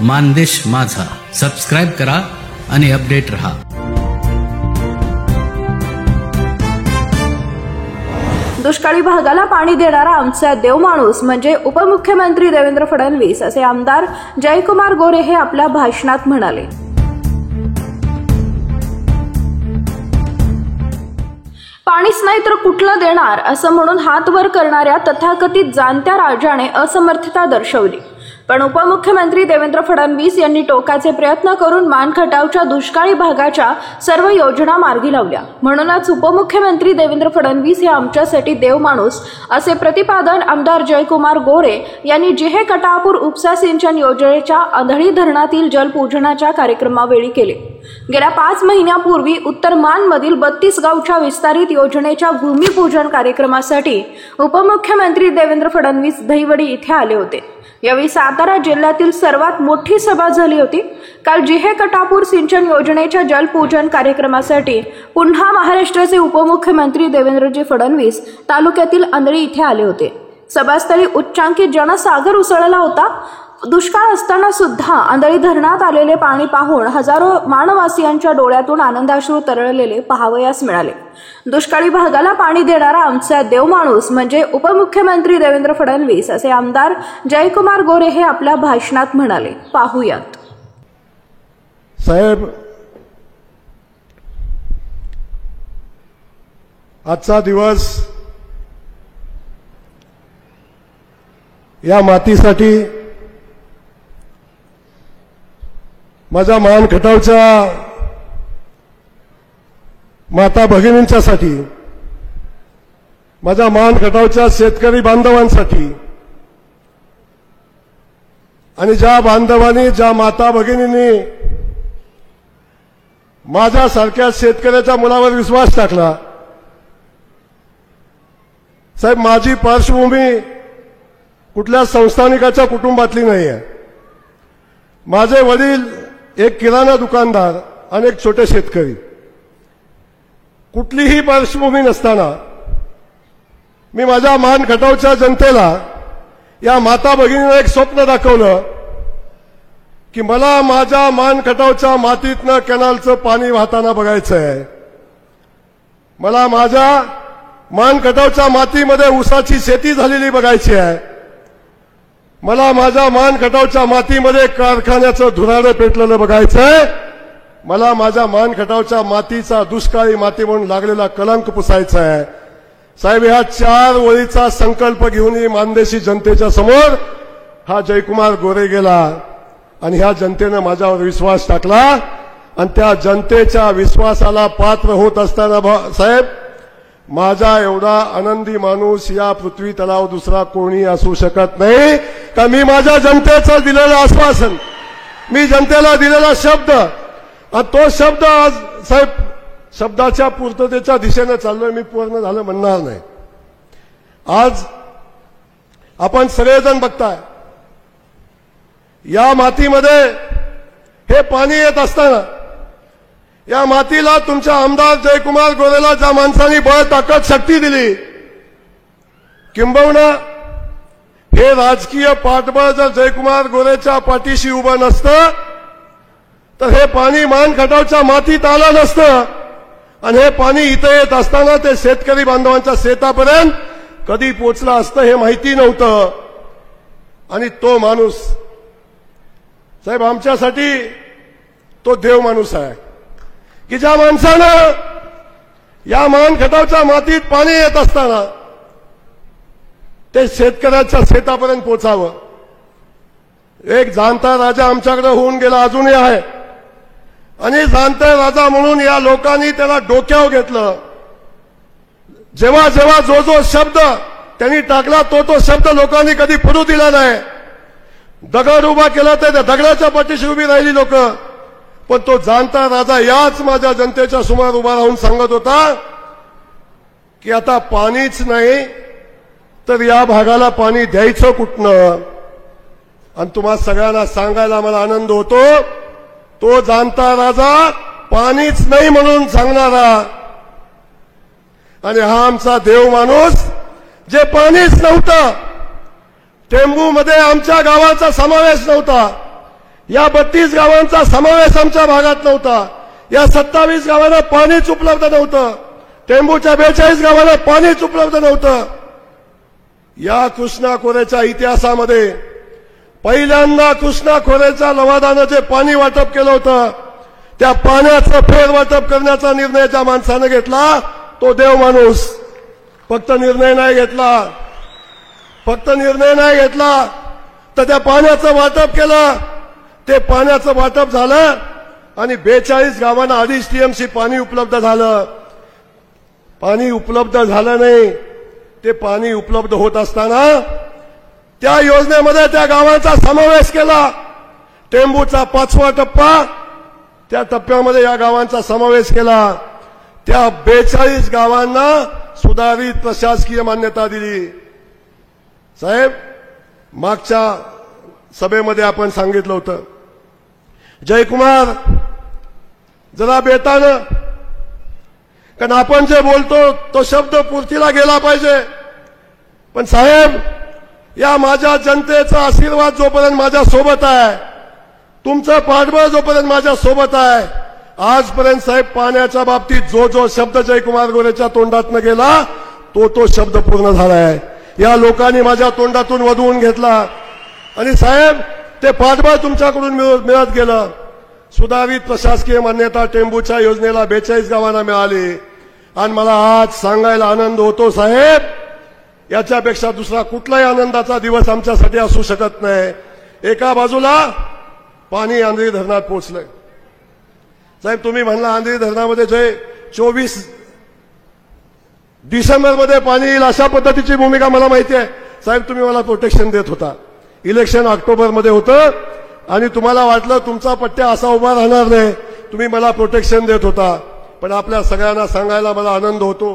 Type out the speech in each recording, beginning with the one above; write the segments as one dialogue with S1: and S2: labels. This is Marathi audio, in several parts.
S1: मानदेश माझा सबस्क्राइब करा आणि अपडेट रहा।
S2: दुष्काळी भागाला पाणी देणारा आमचा देवमाणूस म्हणजे उपमुख्यमंत्री देवेंद्र फडणवीस असे आमदार जयकुमार गोरे हे आपल्या भाषणात म्हणाले। पाणीच नाही तर कुठलं देणार असं म्हणून हात वर करणाऱ्या तथाकथित जाणत्या राजाने असमर्थता दर्शवली, पण उपमुख्यमंत्री देवेंद्र फडणवीस यांनी टोकाचे प्रयत्न करून मानखटावच्या दुष्काळी भागाच्या सर्व योजना मार्गी लावल्या। म्हणूनच उपमुख्यमंत्री देवेंद्र फडणवीस हे आमच्यासाठी देवमाणूस असे प्रतिपादन आमदार जयकुमार गोरे यांनी जिहे कटापूर उपसा सिंचन योजनेच्या आंधळी धरणातील जलपूजनाच्या कार्यक्रमावेळी केले। गेल्या 5 महिन्यापूर्वी उत्तर मानमधील 32 गावच्या विस्तारित योजनेच्या भूमिपूजन कार्यक्रमासाठी उपमुख्यमंत्री देवेंद्र फडणवीस दहिवडी इथे आले होते। यावेळी सातारा जिल्ह्यातील सर्वात मोठी सभा झाली होती। काल जिहे कटापूर सिंचन योजनेच्या जलपूजन कार्यक्रमासाठी पुन्हा महाराष्ट्राचे उपमुख्यमंत्री देवेंद्रजी फडणवीस तालुक्यातील आंधळी इथे आले होते। सभास्थळी उच्चांकी जनसागर उसळला होता। दुष्काळ असताना सुद्धा आंधळी धरणात आलेले पाणी पाहून हजारो मानवासियांच्या डोळ्यातून आनंदाश्रू तरळलेले पाहावयास मिळाले। दुष्काळी भागाला पाणी देणारा आमचा देवमाणूस म्हणजे उपमुख्यमंत्री देवेंद्र फडणवीस असे आमदार जयकुमार गोरे हे आपल्या भाषणात म्हणाले। पाहूयात।
S3: साहेब, आजचा दिवस या मातीसाठी, माझ्या मानखटावच्या माता भगिनींच्यासाठी, माझ्या मानखटावच्या शेतकरी बांधवांसाठी आणि ज्या बांधवांनी, ज्या माता भगिनींनी माझ्यासारख्या शेतकऱ्याच्या मुलावर विश्वास टाकला। साहेब, माझी पार्श्वभूमी कुठल्या संस्थानिकाच्या कुटुंबातली नाही आहे। माझे वडील एक किराणा दुकानदार, अनेक छोटे शेतकरी, कुठलीही पार्श्वभूमी नसताना मी माझ्या मानखटावच्या जनतेला, या माता भगिनींना एक स्वप्न दाखवलं की मला माझ्या मानखटावच्या मातीतनं कॅनलचं पाणी वाहताना बघायचं आहे। मला माझ्या मानखटावच्या मातीमध्ये ऊसाची शेती झालेली बघायची आहे। मला माझ्या मानखटावच्या मातीमध्ये कारखान्याचं धुराडं पेटलेलं बघायचंय। मला माझ्या मानखटावच्या मातीचा दुष्काळी माती म्हणून लागलेला कलंक पुसायचा आहे। साहेब, ह्या 4 ओळीचा संकल्प घेऊन मानदेशी जनतेच्या समोर हा जयकुमार गोरे गेला आणि ह्या जनतेनं माझ्यावर विश्वास टाकला आणि त्या जनतेच्या विश्वासाला पात्र होत असताना साहेब, माझा एवढा आनंदी माणूस या पृथ्वी तलावर दुसरा कोणी असू शकत नाही। का मी माझ्या जनतेचं दिलेलं आश्वासन, मी जनतेला दिलेला शब्द, आणि तो शब्द आज साहेब शब्दाच्या पूर्ततेच्या दिशेने चाललोय। मी पूर्ण झालं म्हणणार नाही। आज आपण सगळेजण बघताय, या मातीमध्ये हे पाणी येत असताना, या मातीला तुमच्या आमदार जयकुमार गोरेला ज्या माणसांनी बळ, ताकद, शक्ती दिली, किंबहुना हे राजकीय पाठबळ जर जयकुमार गोरेच्या पाठीशी उभं नसतं तर हे पाणी मानखटावच्या मातीत आलं नसतं आणि हे पाणी इथे येत असताना ते शेतकरी बांधवांच्या शेतापर्यंत कधी पोचलं असतं हे माहिती नव्हतं। आणि तो माणूस साहेब आमच्यासाठी तो देव माणूस आहे की ज्या माणसानं या मानखटावच्या मातीत पाणी येत असताना ते शेतकऱ्याच्या शेतापर्यंत पोचावं। एक जाणता राजा आमच्याकडे होऊन गेला, अजूनही आहे, आणि जाणता राजा म्हणून या लोकांनी त्याला डोक्यावर घेतलं। जेव्हा जेव्हा जो शब्द त्यांनी टाकला तो शब्द लोकांनी कधी पडू दिला नाही। दगड उभा केला तर त्या दगडाच्या पाठीशी उभी राहिली लोक, पण तो जाणता राजा याच माझ्या जनतेच्या समोर उभा राहून सांगत होता की आता पाणीच नाही तर या भागाला पाणी द्यायचं कुठनं। आणि तुम्हाला सगळ्यांना सांगायला मला आनंद होतो, तो जाणता राजा पाणीच नाही म्हणून सांगणारा, आणि हा आमचा देव माणूस जे पाणीच नव्हतं, टेंबूमध्ये आमच्या गावाचा समावेश नव्हता, या 32 गावांचा समावेश आमच्या भागात नव्हता. या 27 गावांना पाणीच उपलब्ध नव्हतं. टेंभूच्या 42 गावांना पाणीच उपलब्ध नव्हतं. या कृष्णा खोऱ्याच्या इतिहासामध्ये पहिल्यांदा कृष्णा खोऱ्याच्या लवादानं जे पाणी वाटप केलं होतं, त्या पाण्याचं फेरवाटप करण्याचा निर्णय ज्या माणसानं घेतला तो देव माणूस. फक्त निर्णय नाही घेतला तर त्या पाण्याचं वाटप केलं. ते पाण्याचं वाटप झालं आणि 42 गावांना 2.5 TMC पाणी उपलब्ध झालं. पाणी उपलब्ध झालं नाही. ते पाणी उपलब्ध होत असताना त्या योजनेमध्ये त्या गावांचा समावेश केला. टेंभूचा 5वा टप्पा, त्या टप्प्यामध्ये या गावांचा समावेश केला. त्या 42 गावांना सुधारित प्रशासकीय मान्यता दिली. साहेब, मागच्या सभेमध्ये आपण सांगितलं होतं, जयकुमार जरा बेतानं, कारण आपण जे बोलतो तो शब्द पूर्तीला गेला पाहिजे. पण साहेब, या माझ्या जनतेचा आशीर्वाद जोपर्यंत माझ्या सोबत आहे, तुमचं पाठबळ जोपर्यंत माझ्या सोबत आहे, आजपर्यंत साहेब पाण्याच्या बाबतीत जो शब्द जयकुमार गोरेच्या तोंडातनं गेला तो शब्द पूर्ण झाला आहे. या लोकांनी माझ्या तोंडातून वधवून घेतला आणि साहेब ते पाठबळ तुमच्याकडून मिळत गेलं. सुधारित प्रशासकीय मान्यता टेंभूच्या योजनेला 42 गावांना मिळाली. आणि मला आज सांगायला आनंद होतो साहेब, याच्यापेक्षा दुसरा कुठलाही आनंदाचा दिवस आमच्यासाठी असू शकत नाही. एका बाजूला पाणी आंध्री धरणात पोहोचलंय. साहेब, तुम्ही म्हणला आंध्री धरणामध्ये जे 24 डिसेंबरमध्ये पाणी येईल अशा पद्धतीची भूमिका मला माहिती आहे. साहेब, तुम्ही मला प्रोटेक्शन देत होता. इलेक्शन ऑक्टोबरमध्ये होतं आणि तुम्हाला वाटलं तुमचा पट्ट्या असा उभा राहणार नाही, तुम्ही मला प्रोटेक्शन देत होता. पण आपल्या सगळ्यांना सांगायला मला आनंद होतो,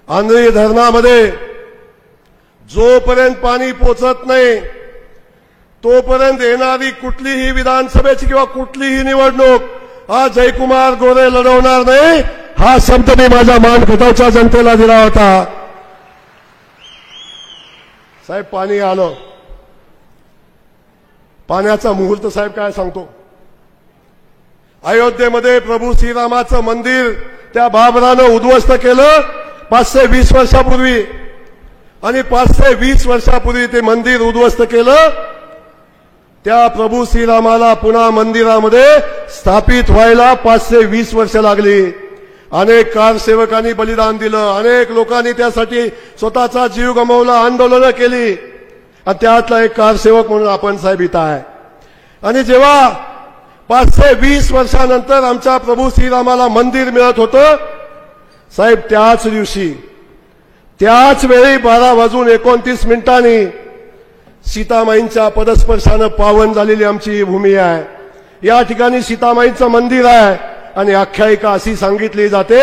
S3: आंध्री धरणामध्ये जोपर्यंत पाणी पोचत नाही तोपर्यंत येणारी कुठलीही विधानसभेची किंवा कुठलीही निवडणूक हा जयकुमार गोरे लढवणार नाही, हा शब्द मी माझ्या मान खटावच्या जनतेला दिला होता. साहेब, पाणी आलं. पाण्याचा मुहूर्त साहेब काय सांगतो. अयोध्येमध्ये प्रभू श्रीरामाचं मंदिर त्या बाबरानं उद्ध्वस्त केलं 520 वर्षापूर्वी. आणि 520 वर्षापूर्वी ते मंदिर उद्ध्वस्त केलं. त्या प्रभू श्रीरामाला पुन्हा मंदिरामध्ये स्थापित व्हायला 520 वर्ष लागली. अनेक कारसेवकांनी बलिदान दिलं, अनेक लोकांनी त्यासाठी स्वतःचा जीव गमावला, आंदोलनं केली. आणि त्यातला एक कारसेवक म्हणून आपण साहेब इथं आहे. आणि जेव्हा 520 वर्षानंतर आमच्या प्रभू श्रीरामाला मंदिर मिळत होतं साहेब, त्याच दिवशी त्याच वेळी 12:29 सीतामाईंच्या पदस्पर्शानं पावन झालेली आमची ही भूमी आहे. या ठिकाणी सीतामाईंचं मंदिर आहे. आणि आख्यायिका अशी सांगितली जाते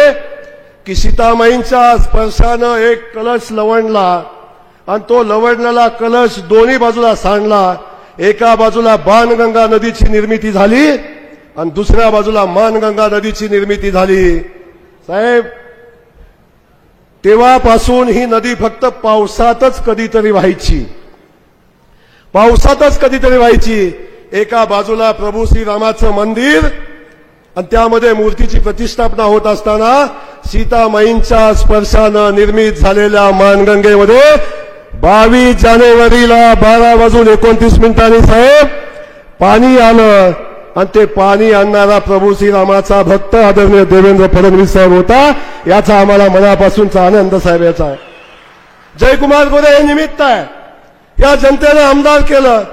S3: की सीतामाईंच्या स्पर्शानं एक कलश लवणला आणि तो लवणलेला कलश दोन्ही बाजूला सांडला. एका बाजूला बाणगंगा नदीची निर्मिती झाली आणि दुसऱ्या बाजूला मानगंगा नदीची निर्मिती झाली. साहेब, तेव्हापासून ही नदी फक्त पावसातच कधीतरी व्हायची. एका बाजूला प्रभू श्रीरामाचं मंदिर आणि त्यामध्ये मूर्तीची प्रतिष्ठापना होत असताना सीतामाईंच्या स्पर्शानं निर्मित झालेल्या मानगंगेमध्ये 22 जानेवारीला 12:29 साहेब पाणी आलं. आणि ते पाणी आणणारा प्रभू श्रीरामाचा भक्त आदरणीय देवेंद्र फडणवीस साहेब होता. याचा आम्हाला मनापासूनचा आनंद साहेब याचा आहे. जयकुमार गोरे हे निमित्त आहे. या जनतेने आमदार केलं.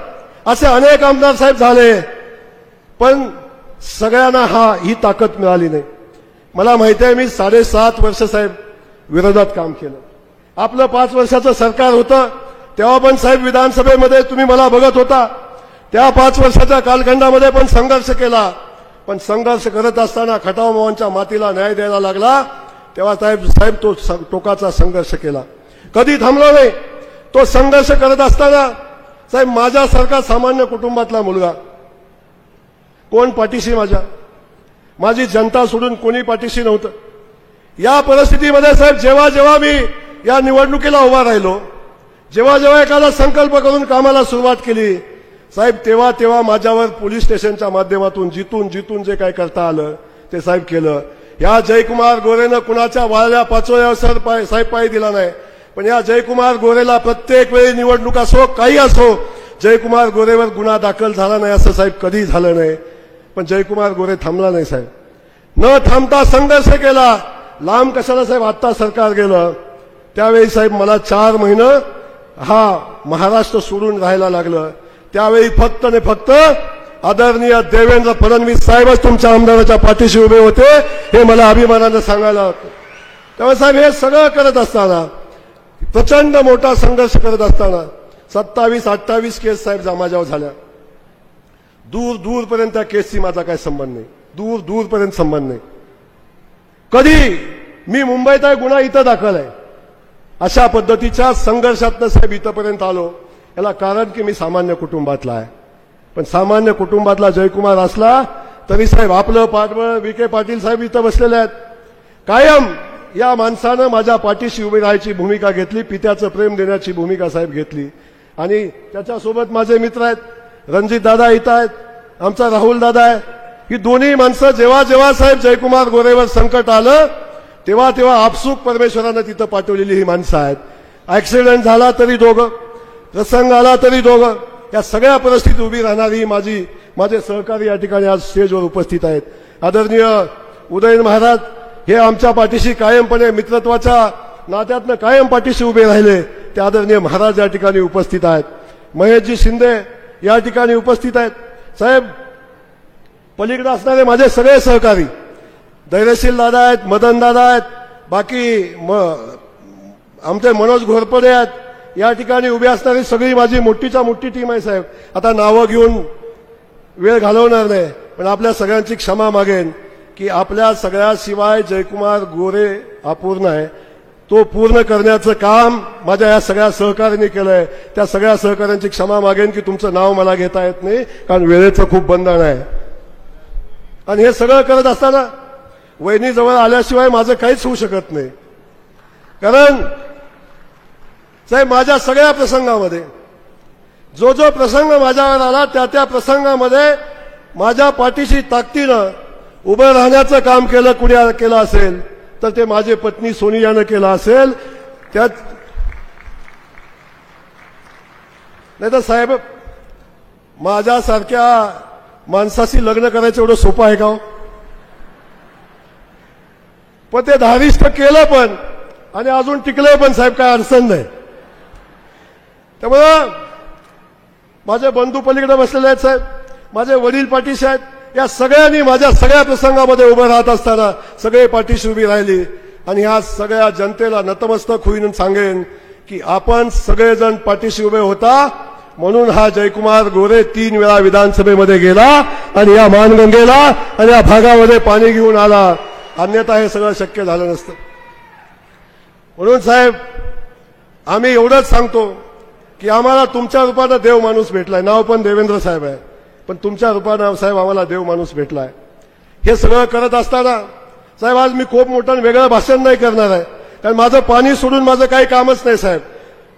S3: असे अनेक आमदार साहेब झाले, पण सगळ्यांना ही ताकद मिळाली नाही. मला माहिती आहे, मी 7.5 वर्ष साहेब विरोधात काम केलं. आपलं 5 वर्षाचं सरकार होतं तेव्हा पण साहेब विधानसभेमध्ये तुम्ही मला बघत होता. त्या 5 वर्षाच्या कालखंडामध्ये पण संघर्ष केला. पण संघर्ष करत असताना खटाव मोहनच्या मातीला न्याय द्यायला लागला तेव्हा साहेब तो टोकाचा संघर्ष केला. कधी थांबलो नाही. तो संघर्ष करत असताना साहेब माझ्यासारखा सामान्य कुटुंबातला मुलगा कोण पाठीशी, माझी जनता सोडून कोणी पाठीशी नव्हतं. या परिस्थितीमध्ये साहेब जेव्हा जेव्हा मी या निवडणुकीला उभा राहिलो, जेव्हा जेव्हा एखादा संकल्प करून कामाला सुरुवात केली साहेब तेव्हा माझ्यावर पोलीस स्टेशनच्या माध्यमातून जितून जे काय करता आलं ते साहेब केलं. या जयकुमार गोरेनं कुणाच्या वाळल्या पाचोळ्यावर साहेब पाय दिला नाही, पण या जयकुमार गोरेला प्रत्येक वेळी निवडणूक असो काही असो जयकुमार गोरेवर गुन्हा दाखल झाला नाही असं साहेब कधी झालं नाही. पण जयकुमार गोरे थांबला नाही साहेब, न थांबता संघर्ष केला. लांब कशाला साहेब, आता सरकार गेलं त्यावेळी साहेब मला 4 महिने हा महाराष्ट्र सोडून राहायला लागलं. त्यावेळी फक्त आणि फक्त आदरणीय देवेंद्र फडणवीस साहेबच तुमच्या आमदाराच्या पाठीशी उभे होते, हे मला अभिमानानं सांगायला होतं. त्यामुळे साहेब हे सगळं करत असताना, प्रचंड मोठा संघर्ष करत असताना 27-28 केस साहेब माझ्यावर झाल्या. दूरपर्यंत त्या केसशी माझा काही संबंध नाही, दूरपर्यंत संबंध नाही. कधी मी मुंबईत आहे, गुन्हा इथं दाखल आहे, अशा पद्धतीच्या संघर्षातनं साहेब इथंपर्यंत आलो. याला कारण की मी सामान्य कुटुंबातला आहे. पण सामान्य कुटुंबातला जयकुमार असला तरी साहेब आपलं पाठबळ विखे पाटील साहेब इथं बसलेले आहेत. कायम या माणसानं माझ्या पाठीशी उभी राहायची भूमिका घेतली, पित्याचं प्रेम देण्याची भूमिका साहेब घेतली. आणि त्याच्यासोबत माझे मित्र आहेत, रणजित दादा इथं आहेत, आमचा राहुल दादा आहे. ही दोन्ही माणसं जेव्हा साहेब जयकुमार गोरेवर संकट आलं तेव्हा आपसूक परमेश्वरानं तिथं पाठवलेली ही माणसं आहेत. ऍक्सिडेंट झाला तरी दोघं, प्रसंग आला तरी दोघं. या सगळ्या परिस्थितीत उभी राहणारी माझे सहकारी या ठिकाणी आज स्टेजवर उपस्थित आहेत. आदरणीय उदयन महाराज हे आमच्या पाठीशी कायमपणे मित्रत्वाच्या नात्यातनं कायम पाठीशी उभे राहिले, ते आदरणीय महाराज या ठिकाणी उपस्थित आहेत. महेशजी शिंदे या ठिकाणी उपस्थित आहेत. साहेब पलीकडे असणारे माझे सगळे सहकारी धैर्यशील दादा आहेत, मदन दादा आहेत, बाकी आमचे मनोज घोरपडे आहेत, या ठिकाणी उभी असणारी सगळी माझी मोठीच्या मोठी टीम आहे साहेब. आता नावं घेऊन वेळ घालवणार नाही, पण आपल्या सगळ्यांची क्षमा मागेन की आपल्या सगळ्याशिवाय जयकुमार गोरे अपूर्ण आहे. तो पूर्ण करण्याचं काम माझ्या या सगळ्या सहकार्याने केलंय. त्या सगळ्या सहकार्यांची क्षमा मागेन की तुमचं नाव मला घेता येत नाही, कारण वेळेचं खूप बंधन आहे. आणि हे सगळं करत असताना वहिनीजवळ आल्याशिवाय माझं काहीच होऊ शकत नाही. कारण साहेब माझ्या सगळ्या प्रसंगामध्ये जो प्रसंग माझ्यावर आला त्या प्रसंगामध्ये माझ्या पाठीशी ताकदीनं उभं राहण्याचं काम कुणी केलं असेल तर ते माझी पत्नी सोनियानं केलं असेल. त्यात नाही तर साहेब माझ्यासारख्या माणसाशी लग्न करायचं एवढं सोपं आहे का हो? पण ते धारिष्ट केलं पण आणि अजून टिकलंय पण साहेब, काय अडचण नाही. त्यामुळं माझे बंधू पलीकडे बसलेले आहेत साहेब, माझे वडील पाठीशी आहेत. या सगळ्यांनी माझ्या सगळ्या प्रसंगामध्ये उभं राहत असताना सगळे पाठीशी उभी राहिली. आणि ह्या सगळ्या जनतेला नतमस्तक होईन सांगेन की आपण सगळेजण पाठीशी उभे होता म्हणून हा जयकुमार गोरे 3 वेळा विधानसभेमध्ये गेला आणि या मानगंगेला आणि या भागामध्ये पाणी घेऊन आला. अन्यथा हे सगळं शक्य झालं नसतं. म्हणून साहेब आम्ही एवढंच सांगतो की आम्हाला तुमच्या रूपानं देव माणूस भेटलाय. नाव पण देवेंद्र साहेब आहे, पण तुमच्या रूपानं साहेब आम्हाला देव माणूस भेटलाय. हे सगळं करत असताना साहेब आज मी खूप मोठं वेगळं भाषण नाही करणार आहे, कारण माझं पाणी सोडून माझं काही कामच नाही साहेब.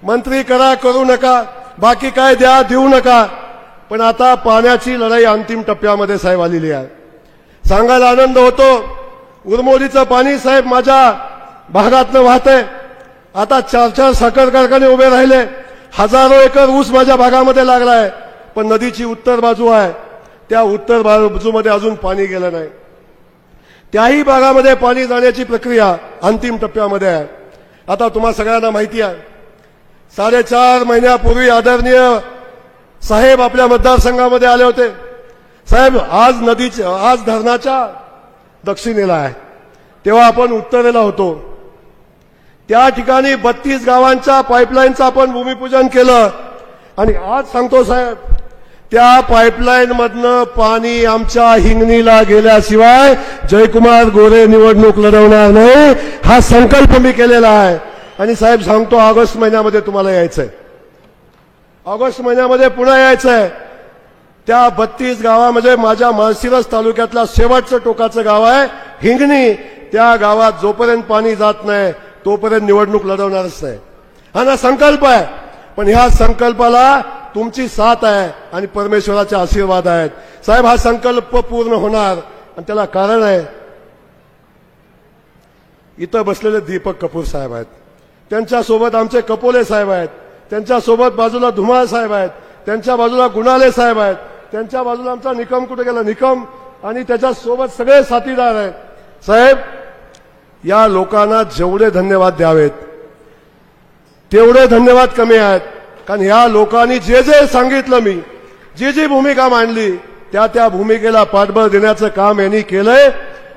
S3: मंत्री करा करू नका, बाकी काय द्या देऊ नका, पण आता पाण्याची लढाई अंतिम टप्प्यामध्ये साहेब आलेली आहे. सांगायला आनंद होतो, उरमोडीचं पाणी साहेब माझ्या भागातनं वाहतंय. आता 4 साखर कारखाने उभे राहिले, हजारो एकर ऊस माझ्या भागामध्ये लागलाय. पण नदीची उत्तर बाजू आहे, त्या उत्तर बाजूमध्ये अजून पाणी गेलं नाही. त्याही भागामध्ये पाणी जाण्याची प्रक्रिया अंतिम टप्प्यामध्ये आहे. आता तुम्हा सगळ्यांना माहिती आहे 4.5 महिन्यापूर्वी आदरणीय साहेब आपल्या मतदारसंघामध्ये आले होते. साहेब आज धरणाच्या दक्षिणेला आहे, तेव्हा आपण उत्तरेला होतो. त्या ठिकाणी 32 गावांच्या पाईपलाईनचं आपण भूमिपूजन केलं. आणि आज सांगतो साहेब त्या पाईपलाईन मधनं पाणी आमच्या हिंगणीला गेल्याशिवाय जयकुमार गोरे निवडणूक लढवणार नाही, हा संकल्प मी केलेला आहे. आणि साहेब सांगतो ऑगस्ट महिन्यामध्ये तुम्हाला यायचंय, ऑगस्ट महिन्यामध्ये पुन्हा यायचंय. त्या 32 गावामध्ये माझ्या माळशिरस तालुक्यातल्या शेवटचं टोकाचं गाव आहे हिंगणी. त्या गावात जोपर्यंत पाणी जात नाही तोपर्यंत निवडणूक लढवणारच नाही, हा ना संकल्प आहे. पण ह्या संकल्पाला तुमची साथ आहे आणि परमेश्वराचे आशीर्वाद आहेत. साहेब, हा संकल्प पूर्ण होणार आणि त्याला कारण आहे, इथं बसलेले दीपक कपूर साहेब आहेत, त्यांच्यासोबत आमचे कपोले साहेब आहेत, त्यांच्यासोबत बाजूला धुमाळ साहेब आहेत, त्यांच्या बाजूला गुणाले साहेब आहेत, त्यांच्या बाजूला आमचा निकम कुठे गेला निकम, आणि त्याच्यासोबत सगळे साथीदार आहेत. साहेब, या लोकांना जेवढे धन्यवाद द्यावेत तेवढे धन्यवाद कमी आहेत. कारण या लोकांनी जे जे सांगितलं, मी जी भूमिका मांडली त्या भूमिकेला पाठबळ देण्याचं काम यांनी केलंय.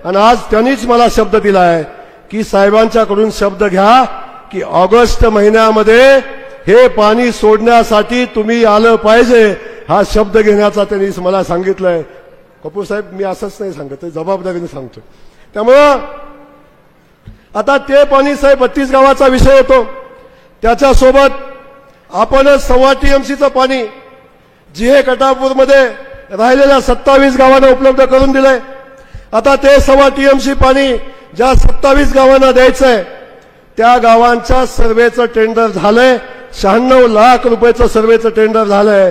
S3: आणि आज त्यांनीच मला शब्द दिला आहे की साहेबांच्याकडून शब्द घ्या की ऑगस्ट महिन्यामध्ये हे पाणी सोडण्यासाठी तुम्ही आलं पाहिजे. हा शब्द घेण्याचा त्यांनी मला सांगितलंय. कपूर साहेब, मी असंच नाही सांगत, जबाबदारीने सांगतो. त्यामुळं आता ते पाणी साहेब 32 गावाचा विषय होतो, त्याच्यासोबत आपणच 1.25 TMCचं पाणी जिहे कटापूरमध्ये राहिलेल्या 27 गावांना उपलब्ध करून दिलंय. आता ते 1.25 TMC पाणी ज्या 27 गावांना द्यायचंय त्या गावांच्या सर्वेचं टेंडर झालंय. 96 लाख रुपयाचं सर्वेचं टेंडर झालंय.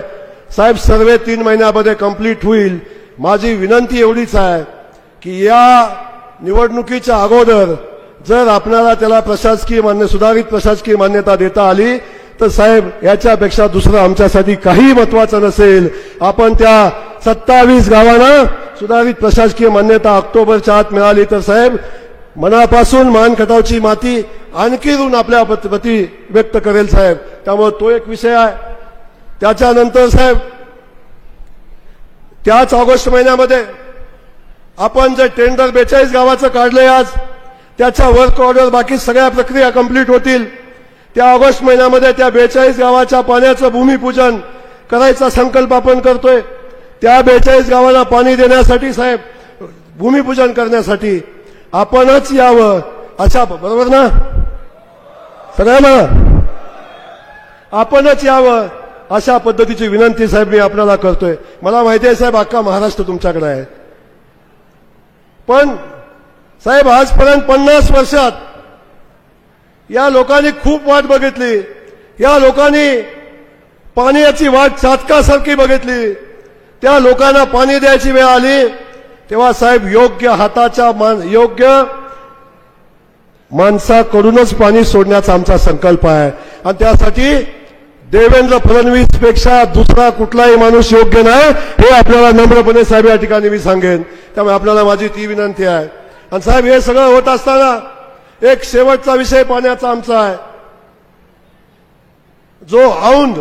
S3: साहेब, सर्वे 3 महिन्यामध्ये कंप्लीट होईल. माझी विनंती एवढीच आहे की या निवडणुकीच्या अगोदर जर आपल्याला त्याला प्रशासकीय सुधारित प्रशासकीय मान्यता देता आली तर साहेब, याच्यापेक्षा दुसरं आमच्यासाठी काही महत्वाचं नसेल. आपण त्या 27 गावांना सुधारित प्रशासकीय मान्यता ऑक्टोबरच्या आत मिळाली तर साहेब, मनापासून मान खटावची माती आणखी ऋण आपल्या प्रती व्यक्त करेल साहेब. त्यामुळे तो एक विषय आहे. त्याच्यानंतर साहेब, त्याच ऑगस्ट महिन्यामध्ये आपण जे टेंडर 42 गावाचं काढलंय आज, त्याच्या वर्क ऑर्डर बाकी सगळ्या प्रक्रिया कंप्लीट होतील. त्या ऑगस्ट महिन्यामध्ये त्या 42 गावाच्या पाण्याचं भूमिपूजन करायचा संकल्प आपण करतोय. त्या 42 गावांना पाणी देण्यासाठी साहेब, भूमिपूजन करण्यासाठी आपणच यावं, अशा, बरोबर ना सगळ्यांना, आपणच यावं अशा पद्धतीची विनंती साहेब मी आपल्याला करतोय. मला माहिती आहे साहेब, अख्खा महाराष्ट्र तुमच्याकडे आहे, पण साहेब आजपर्यंत 50 वर्षात या लोकांनी खूप वाट बघितली. या लोकांनी पाण्याची वाट चातकासारखी बघितली. त्या लोकांना पाणी द्यायची वेळ आली तेव्हा साहेब योग्य हाताच्या योग्य माणसाकडूनच पाणी सोडण्याचा आमचा संकल्प आहे. आणि त्यासाठी देवेंद्र फडणवीस पेक्षा दुसरा कुठलाही माणूस योग्य नाही, हे आपल्याला नम्रपणे साहेब या ठिकाणी मी सांगेन. त्यामुळे आपल्याला माझी ती विनंती आहे. आणि साहेब, हे सगळं होत असताना एक शेवटचा विषय पाण्याचा आमचा आहे, जो औंध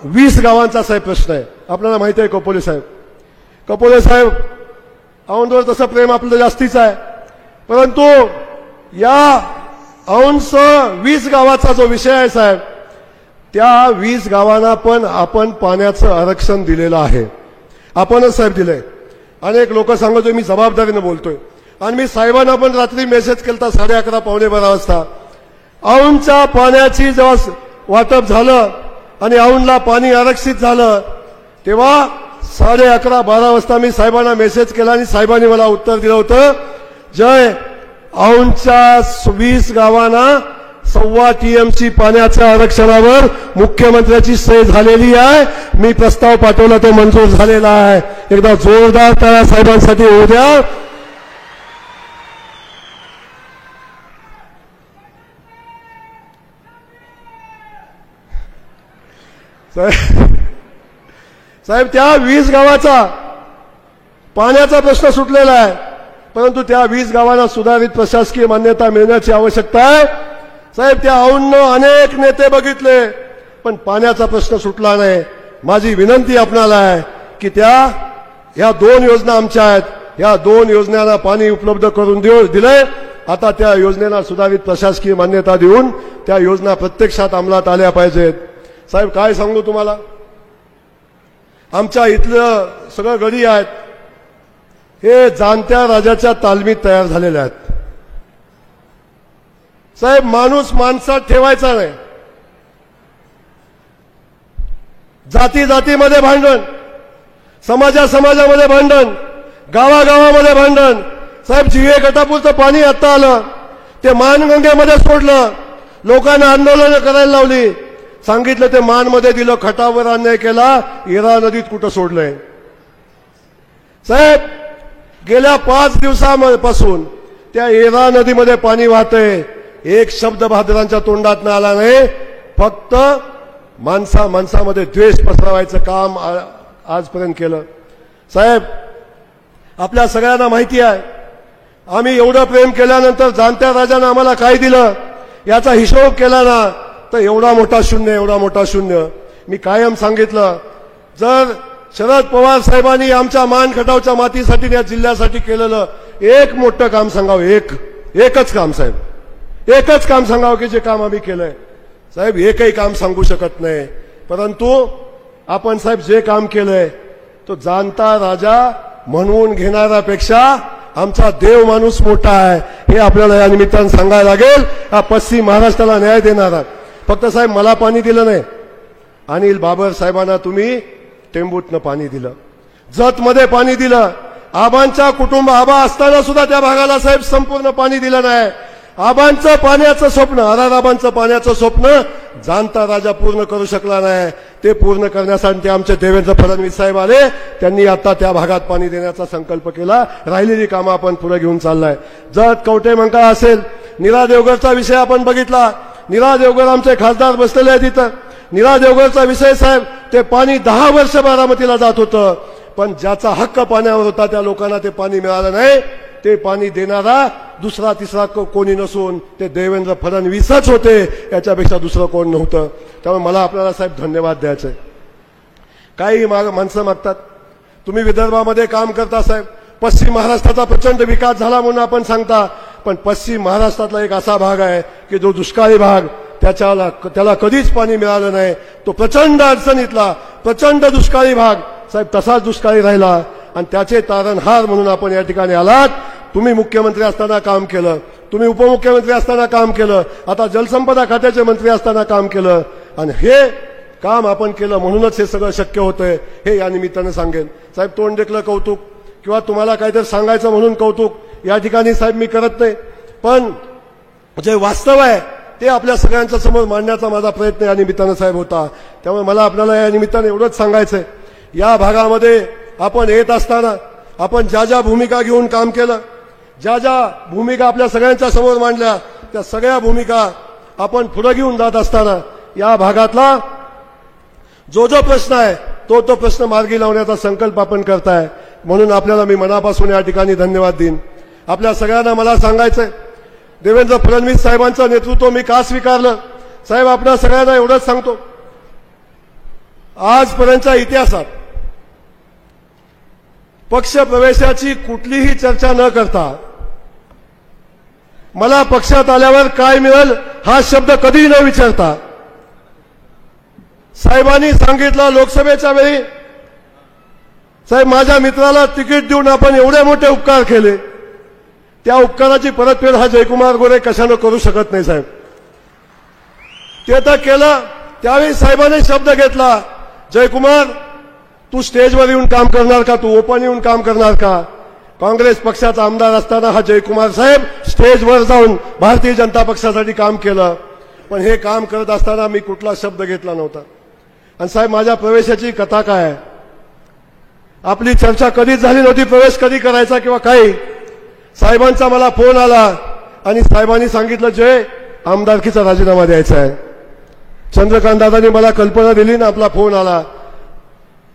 S3: 20 गावांचा साहेब प्रश्न आहे. आपल्याला माहिती आहे कपोले साहेब, औंधवर तसं प्रेम आपलं जास्तीच आहे, परंतु या औंध 20 गावाचा जो विषय आहे साहेब, त्या 20 गावांना पण आपण पाण्याचं आरक्षण दिलेलं आहे. आपणच साहेब दिलंय. अनेक लोक सांगतोय मी जबाबदारीने बोलतोय, आणि मी साहेबांना पण रात्री मेसेज केलता 11:30 पावणे 12 वाजता. औंधच्या पाण्याची जेव्हा वाटप झालं आणि औंधला पाणी आरक्षित झालं तेव्हा 11:30 12 वाजता मी साहेबांना मेसेज केला आणि साहेबांनी मला उत्तर दिलं होतं, जय, औंधच्या 20 गावांना 1.25 TMC पाण्याच्या आरक्षणावर मुख्यमंत्र्याची सही झालेली आहे. मी प्रस्ताव पाठवला, तो मंजूर झालेला आहे. एकदा जोरदार टाळ्या साहेबांसाठी होऊ द्या. साहेब, त्या 20 गावाचा पाण्याचा प्रश्न सुटलेला आहे, परंतु त्या 20 गावांना सुधारित प्रशासकीय मान्यता मिळण्याची आवश्यकता आहे. साहेब, त्या औंधनं अनेक नेते बघितले पण पाण्याचा प्रश्न सुटला नाही. माझी विनंती आपणाला आहे की या 2 योजना आमच्या आहेत, या 2 योजनांना पाणी उपलब्ध करून दिलंय. आता त्या योजनेला सुधारित प्रशासकीय मान्यता देऊन त्या योजना प्रत्यक्षात अंमलात आल्या पाहिजेत. साहेब, काय सांगू तुम्हाला, आमच्या इथलं सगळं गडी आहेत हे जाणत्या राजाच्या तालमीत तयार झालेले आहेत. साहेब, माणूस माणसात ठेवायचा नाही. जाती जातीमध्ये भांडण, समाजामध्ये भांडण, गावागावामध्ये भांडण. साहेब, जिहे गटापूरचं पाणी आता आलं, ते मानगंगेमध्ये सोडलं, लोकांना आंदोलन करायला लावली. सांगितलं ते मानमध्ये दिलं, खटावर अन्याय केला, इरा नदीत कुठं सोडलंय? साहेब, गेल्या 5 दिवसापासून त्या इरा नदीमध्ये पाणी वाहतंय, एक शब्द बहादरांच्या तोंडात आला नाही. फक्त माणसामध्ये द्वेष पसरवायचं काम आजपर्यंत केलं. साहेब, आपल्या सगळ्यांना माहिती आहे, आम्ही एवढं प्रेम केल्यानंतर जाणत्या राजानं आम्हाला काय दिलं याचा हिशोब केला ना तर एवढा मोठा शून्य. मी कायम सांगितलं, जर शरद पवार साहेबांनी आमच्या मान खटावच्या मातीसाठी या जिल्ह्यासाठी केलेलं एक मोठं काम सांगावं, एकच काम साहेब, एकच काम सांगावं की जे काम आम्ही केलंय. साहेब, एकही काम सांगू शकत नाही, परंतु आपण साहेब जे काम केलंय तो जाणता राजा म्हणून घेणाऱ्यापेक्षा आमचा देव माणूस मोठा आहे हे आपल्याला या निमित्तानं सांगायला लागेल. हा पश्चिम महाराष्ट्राला न्याय देणारा. फक्त साहेब मला पाणी दिलं नाही, अनिल बाबर साहेबांना तुम्ही टेंबूतनं पाणी दिलं, जतमध्ये पाणी दिलं, आबांच्या कुटुंब आबा असताना सुद्धा त्या भागाला साहेब संपूर्ण पाणी दिलं नाही. आबांचं पाण्याचं स्वप्न, आबांचं पाण्याचं स्वप्न जाणता राजा पूर्ण करू शकला नाही. ते पूर्ण करण्यासाठी आमचे देवेंद्र फडणवीस साहेब आले, त्यांनी आता त्या भागात पाणी देण्याचा संकल्प केला. राहिलेली कामं आपण पुढे घेऊन चाललाय. जत कवठेमंकाळ असेल, नीरा देवगरचा विषय आपण बघितला. नीरा देवगर आमचे खासदार बसलेले आहेत तिथं. नीरा देवगरचा विषय साहेब, ते पाणी 10 वर्ष बारामतीला जात होतं, पण ज्याचा हक्क पाण्यावर होता त्या लोकांना ते पाणी मिळालं नाही. ते पाणी देणारा दुसरा तिसरा कोणी नसून ते देवेंद्र फडणवीसच होते, याच्यापेक्षा दुसरं कोण नव्हतं. त्यामुळे मला आपल्याला साहेब धन्यवाद द्यायचे. काही माणसं मागतात, तुम्ही विदर्भामध्ये काम करता साहेब, पश्चिम महाराष्ट्राचा प्रचंड विकास झाला म्हणून आपण सांगता, पण पश्चिम महाराष्ट्रातला एक असा भाग आहे की जो दुष्काळी भाग, त्याला कधीच पाणी मिळालं नाही. तो प्रचंड अडचणीतला प्रचंड दुष्काळी भाग साहेब तसाच दुष्काळी राहिला आणि त्याचे तारणहार म्हणून आपण या ठिकाणी आलात. तुम्ही मुख्यमंत्री असताना काम केलं, तुम्ही उपमुख्यमंत्री असताना काम केलं, आता जलसंपदा खात्याचे मंत्री असताना काम केलं आणि हे काम आपण केलं म्हणूनच हे सगळं शक्य होतंय हे या निमित्तानं सांगेन. साहेब, तोंड देखलं कौतुक किंवा तुम्हाला काहीतरी सांगायचं म्हणून कौतुक या ठिकाणी साहेब मी करत नाही, पण जे वास्तव आहे ते आपल्या सगळ्यांच्या समोर मांडण्याचा माझा प्रयत्न या निमित्तानं साहेब होता. त्यामुळे मला आपल्याला या निमित्तानं एवढंच सांगायचंय, या भागामध्ये आपण येत असताना आपण ज्या ज्या भूमिका घेऊन काम केलं, ज्या ज्या भूमिका आपल्या सगळ्यांच्या समोर मांडल्या, त्या सगळ्या भूमिका आपण पुढे घेऊन जात असताना या भागातला जो प्रश्न आहे तो प्रश्न मार्गी लावण्याचा संकल्प आपण करताय. म्हणून आपल्याला मी मनापासून या ठिकाणी धन्यवाद देईन. आपल्या सगळ्यांना मला सांगायचंय, देवेंद्र फडणवीस साहेबांचं नेतृत्व मी का स्वीकारलं साहेब, आपल्या सगळ्यांना एवढंच सांगतो, आजपर्यंतच्या इतिहासात पक्ष प्रवेशाची कुठलीही चर्चा न करता मला पक्षात आल्यावर काय मिळेल हा शब्द कधीही न विचारता साहेबांनी सांगितलं लोकसभेच्या वेळी, साहेब माझ्या मित्राला तिकीट देऊन आपण एवढे मोठे उपकार केले, त्या उपकाराची परतफेड हा जयकुमार गोरे कशानं करू शकत नाही साहेब. ते तर केलं. त्यावेळी साहेबांनी शब्द घेतला, जयकुमार तू स्टेजवर येऊन काम करणार का, तू ओपन येऊन काम करणार का. काँग्रेस पक्षाचा आमदार असताना हा जयकुमार साहेब स्टेजवर जाऊन भारतीय जनता पक्षासाठी काम केलं, पण हे काम करत असताना मी कुठला शब्द घेतला नव्हता. आणि साहेब माझ्या प्रवेशाची कथा काय आहे, आपली चर्चा कधीच झाली नव्हती प्रवेश कधी करायचा किंवा काही. साहेबांचा मला फोन आला आणि साहेबांनी सांगितलं जय आमदारकीचा राजीनामा द्यायचा आहे. चंद्रकांत दादांनी मला कल्पना दिली ना आपला फोन आला.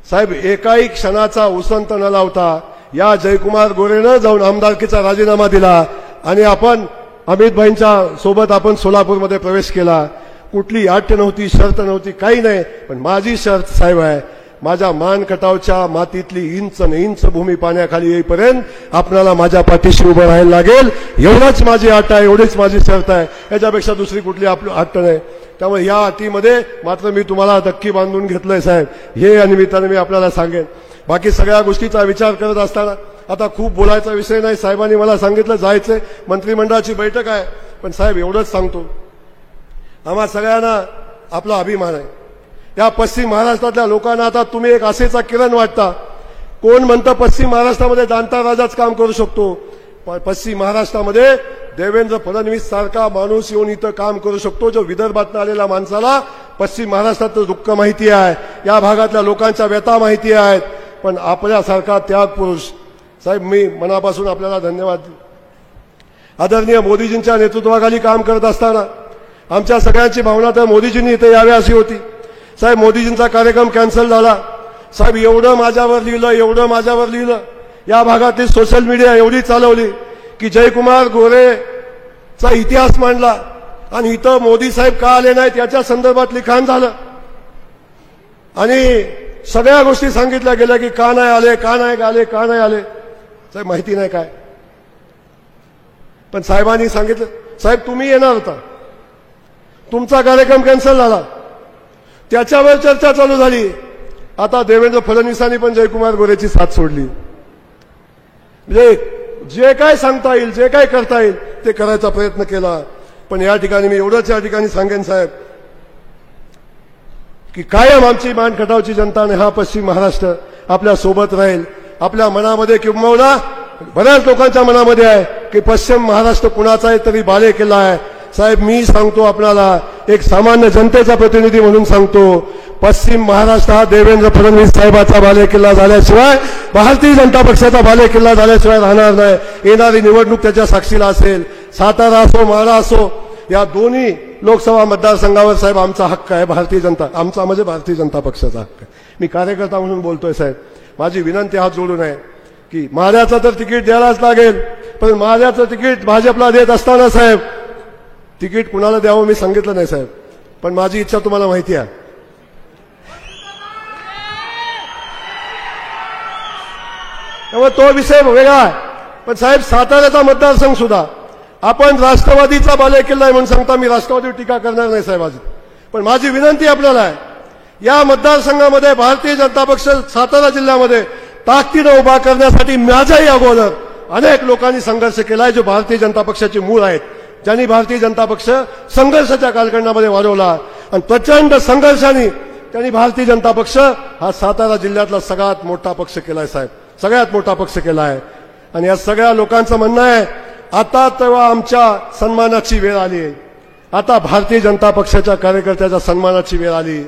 S3: साहेब एकाही क्षणाचा उसंत न लावता या जयकुमार गोरेनं जाऊन आमदारकीचा राजीनामा दिला आणि आपण अमित भाईंच्या सोबत आपण सोलापूरमध्ये प्रवेश केला. कुठली अट नव्हती, शर्त नव्हती, काही नाही, पण माझी शर्त साहेब आहे, माझ्या मान कटावच्या मातीतली इंच न इंच भूमी पाण्याखाली येईपर्यंत आपल्याला माझ्या पाठीशी उभं राहायला लागेल. एवढंच माझी अट आहे, एवढीच माझी शर्त आहे, याच्यापेक्षा दुसरी कुठली आपली अट नाही. त्यामुळे या अटीमध्ये मात्र मी तुम्हाला धक्की बांधून घेतलंय साहेब, हे या निमित्ताने मी आपल्याला सांगेन. बाकी सगळ्या गोष्टीचा विचार करत असताना आता खूप बोलायचा विषय नाही. साहेबांनी मला सांगितलं जायचंय, मंत्रिमंडळाची बैठक आहे, पण साहेब एवढंच सांगतो, आम्हा सगळ्यांना आपला अभिमान आहे. या पश्चिम महाराष्ट्रातल्या लोकांना आता तुम्ही एक आशेचा किरण वाटता. कोण म्हणतं पश्चिम महाराष्ट्रामध्ये जाणता राजाच काम करू शकतो, पश्चिम महाराष्ट्रामध्ये देवेंद्र फडणवीस सारखा माणूस येऊन इथं काम करू शकतो, जो विदर्भातून आलेल्या माणसाला पश्चिम महाराष्ट्राचं दुःख माहिती आहे, या भागातल्या लोकांच्या व्यथा माहिती आहेत. पण आपल्यासारखा त्याग पुरुष साहेब, मी मनापासून आपल्याला धन्यवाद. आदरणीय मोदीजींच्या नेतृत्वाखाली काम करत असताना आमच्या सगळ्यांची भावना तर मोदीजींनी इथे यावे अशी होती. साहेब, मोदीजींचा कार्यक्रम कॅन्सल झाला. साहेब, एवढं माझ्यावर लिहिलं, या भागातील सोशल मीडिया एवढी चालवली की जयकुमार गोरेचा इतिहास मांडला आणि इथं मोदी साहेब का आले नाहीत याच्या संदर्भात लिखाण झालं आणि सगळ्या गोष्टी सांगितल्या गेल्या की का नाही आले. साहेब, माहिती नाही काय, पण साहेबांनी सांगितलं. साहेब, तुम्ही येणार होता, तुमचा कार्यक्रम कॅन्सल झाला, त्याच्यावर चर्चा चालू झाली. आता देवेंद्र फडणवीसांनी पण जयकुमार गोरेची साथ सोडली. म्हणजे जे काय सांगता येईल, जे काय करता येईल ते करायचा प्रयत्न केला. पण या ठिकाणी मी एवढंच या ठिकाणी सांगेन साहेब की कायम आमची मान खटावची जनता आणि हा पश्चिम महाराष्ट्र आपल्या सोबत राहील. आपल्या मनामध्ये किंबहुना बऱ्याच लोकांच्या मनामध्ये आहे की पश्चिम महाराष्ट्र कुणाचा आहे तरी बालेकिल्ला आहे. साहेब, मी सांगतो आपल्याला, एक सामान्य जनतेचा प्रतिनिधी म्हणून सांगतो, पश्चिम महाराष्ट्र हा देवेंद्र फडणवीस साहेबाचा बालेकिल्ला झाल्याशिवाय, भारतीय जनता पक्षाचा बालेकिल्ला झाल्याशिवाय राहणार नाही. येणारी निवडणूक त्याच्या साक्षीला असेल. सातारा असो, माढा असो, या दोन्ही लोकसभा मतदारसंघावर साहेब आमचा हक्क आहे. भारतीय जनता, आमचा म्हणजे भारतीय जनता पक्षाचा हक्क आहे. मी कार्यकर्ता म्हणून बोलतोय साहेब. माझी विनंती हात जोडून आहे की माढ्याचं तर तिकीट द्यायलाच लागेल, पण माढ्याचं तिकीट भाजपला देत असताना साहेब तिकीट कुणाला द्यावं मी सांगितलं नाही साहेब, पण माझी इच्छा तुम्हाला माहिती आहे. त्यामुळे तो विषय वेगळा आहे. पण साहेब, साताऱ्याचा मतदारसंघ सुद्धा आपण राष्ट्रवादीचा बालेकिल्ला आहे म्हणून सांगता, मी राष्ट्रवादीवर टीका करणार नाही साहेब आज. पण माझी विनंती आपल्याला आहे, या मतदारसंघामध्ये भारतीय जनता पक्ष सातारा जिल्ह्यामध्ये ताकदीनं उभा करण्यासाठी माझ्याही अगोदर अनेक लोकांनी संघर्ष केलाय, जो भारतीय जनता पक्षाचे मूळ आहेत, ज्यांनी भारतीय जनता पक्ष संघर्षाच्या कालखंडामध्ये वाढवला आणि प्रचंड संघर्षाने त्यांनी भारतीय जनता पक्ष हा सातारा जिल्ह्यातला सगळ्यात मोठा पक्ष केलाय साहेब, सगळ्यात मोठा पक्ष केलाय. आणि या सगळ्या लोकांचं म्हणणं आहे, आता तेव्हा आमच्या सन्मानाची वेळ आली आहे, आता भारतीय जनता पक्षाच्या कार्यकर्त्याच्या सन्मानाची वेळ आली.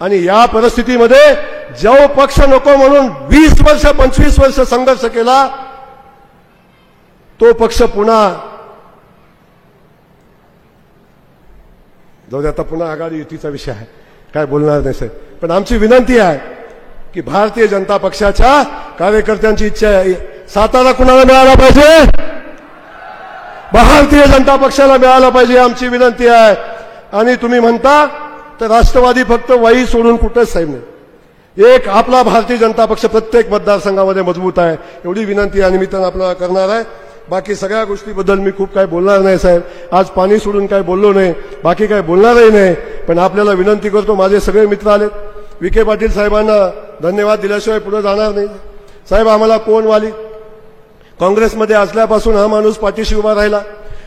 S3: आणि या परिस्थितीमध्ये जो पक्ष नको म्हणून 20 वर्ष 25 वर्ष संघर्ष केला, तो पक्ष पुन्हा जाऊ दे, आता पुन्हा आघाडी युतीचा विषय आहे, काय बोलणार नाही साहेब. पण आमची विनंती आहे की भारतीय जनता पक्षाच्या कार्यकर्त्यांची इच्छा आहे, सातारा कुणाला मिळाला पाहिजे, भारतीय जनता पक्षाला मिळाला पाहिजे, आमची विनंती आहे. आणि तुम्ही म्हणता तर राष्ट्रवादी फक्त वाई सोडून कुठंच साहेब नाही, एक आपला भारतीय जनता पक्ष प्रत्येक मतदारसंघामध्ये मजबूत आहे, एवढी विनंती या निमित्तानं आपल्याला करणार आहे. बाकी सगळ्या गोष्टीबद्दल मी खूप काय बोलणार नाही साहेब, आज पाणी सोडून काय बोललो नाही, बाकी काय बोलणारही नाही. पण आपल्याला विनंती करतो, माझे सगळे मित्र आलेत, विखे पाटील साहेबांना धन्यवाद दिल्याशिवाय पुढे जाणार नाही साहेब. आम्हाला कोण वाली, काँग्रेसमध्ये असल्यापासून हा माणूस पाठीशी उभा राहिला.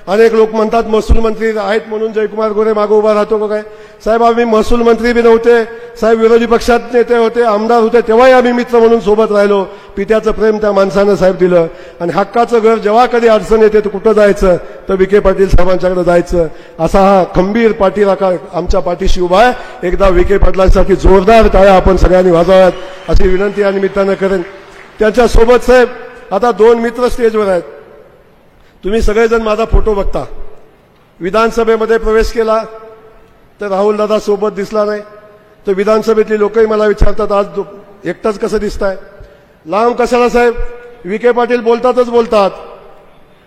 S3: अनेक लोक म्हणतात महसूल मंत्री आहेत म्हणून जयकुमार गोरे मागे उभा राहतो का काय साहेब, आम्ही महसूल मंत्री बी नव्हते साहेब, विरोधी पक्षात नेते होते, आमदार होते, तेव्हाही आम्ही मित्र म्हणून सोबत राहिलो. पित्याचं प्रेम त्या माणसानं साहेब दिलं. आणि हक्काचं घर जेव्हा कधी अडचण येते तर कुठं जायचं, तर विखे पाटील साहेबांच्याकडे जायचं. असा हा खंबीर पाठीराखा आमच्या पाठीशी उभा आहे. एकदा विखे पाटलांसाठी जोरदार टाळ्या आपण सगळ्यांनी वाजवाव्यात अशी विनंती या निमित्तानं करेन. त्यांच्यासोबत साहेब आता 2 मित्र स्टेजवर आहेत. तुम्ही सगळेजण माझा फोटो बघता, विधानसभेमध्ये प्रवेश केला तर राहुल दादा सोबत दिसला नाही, तर विधानसभेतली लोकही मला विचारतात आज एकटाच कसं दिसताय, लांब कशाला साहेब. विखे पाटील बोलतातच बोलतात,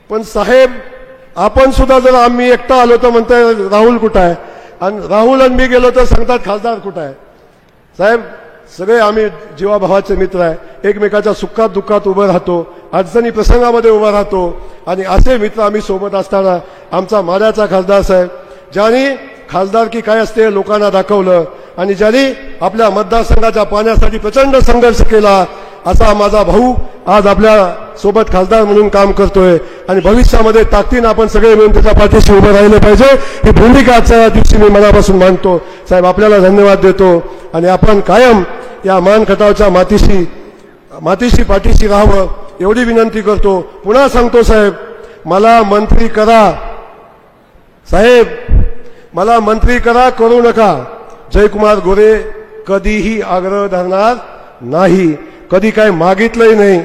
S3: पण साहेब आपण सुद्धा जर आम्ही एकटा आलो तर म्हणताय राहुल कुठं आहे, आणि राहुल आणि मी गेलो तर सांगतात खासदार कुठं आहे. साहेब सगळे आम्ही जीवाभावाचे मित्र आहे, एकमेकाच्या सुखात दुःखात उभं राहतो, अडचणी प्रसंगामध्ये उभं राहतो. आणि असे मित्र आम्ही सोबत असताना आमचा माढ्याचा खासदार साहेब, ज्यांनी खासदारकी काय असते लोकांना दाखवलं आणि ज्यांनी आपल्या मतदारसंघाच्या पाण्यासाठी प्रचंड संघर्ष केला, असा माझा भाऊ आज आपल्या सोबत खासदार म्हणून काम करतोय. आणि भविष्यामध्ये ताकदीनं आपण सगळे मिळून त्याच्या पाठीशी उभं राहिले पाहिजे, ही भूमिका आजच्या दिवशी मी मनापासून मानतो. साहेब आपल्याला धन्यवाद देतो आणि आपण कायम या मान खटावच्या मातीशी पाठीशी राहावं एवढी विनंती करतो. पुन्हा सांगतो साहेब, मला मंत्री करा साहेब, मला मंत्री करा, करू नका. जयकुमार गोरे कधीही आग्रह धरणार नाही, कधी काय मागितलंही नाही.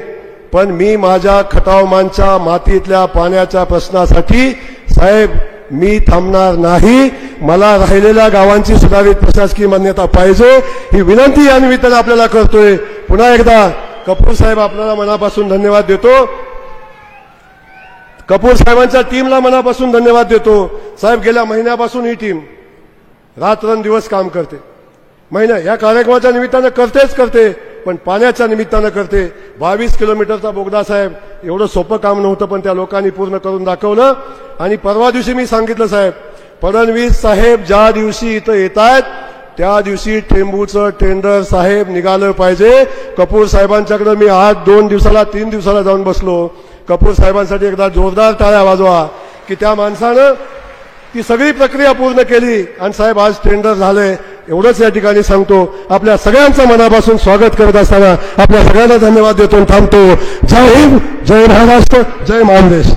S3: पण मी माझ्या खटावमानच्या मातीतल्या पाण्याच्या प्रश्नासाठी साहेब मी थांबणार नाही. मला राहिलेल्या गावांची सुधारित प्रशासकीय मान्यता पाहिजे, ही विनंती या निमित्ताने आपल्याला करतोय. पुन्हा एकदा कपूर साहेब आपल्याला मनापासून धन्यवाद देतो. कपूर साहेबांच्या टीमला मनापासून धन्यवाद देतो. साहेब गेल्या महिन्यापासून ही टीम रात्रंदिवस काम करते. या कार्यक्रमाच्या निमित्तानं करते, पण पाण्याच्या निमित्तानं करते. 22 किलोमीटरचा बोगदा साहेब एवढं सोपं काम नव्हतं, पण त्या लोकांनी पूर्ण करून दाखवलं. आणि परवा दिवशी मी सांगितलं साहेब, फडणवीस साहेब ज्या दिवशी इथं येत आहेत त्या दिवशी टेंबूचं टेंडर साहेब निघालं पाहिजे. कपूर साहेबांच्याकडे मी आज 2 दिवसाला 3 दिवसाला जाऊन बसलो. कपूर साहेबांसाठी एकदा जोरदार टाळ्या वाजवा की त्या माणसानं ती सगळी प्रक्रिया पूर्ण केली आणि साहेब आज टेंडर झालंय. एवढंच या ठिकाणी सांगतो. आपल्या सगळ्यांचं मनापासून स्वागत करत असताना आपल्या सगळ्यांना धन्यवाद देतो. थांबतो. जय हिंद, जय महाराष्ट्र, जय महादेश.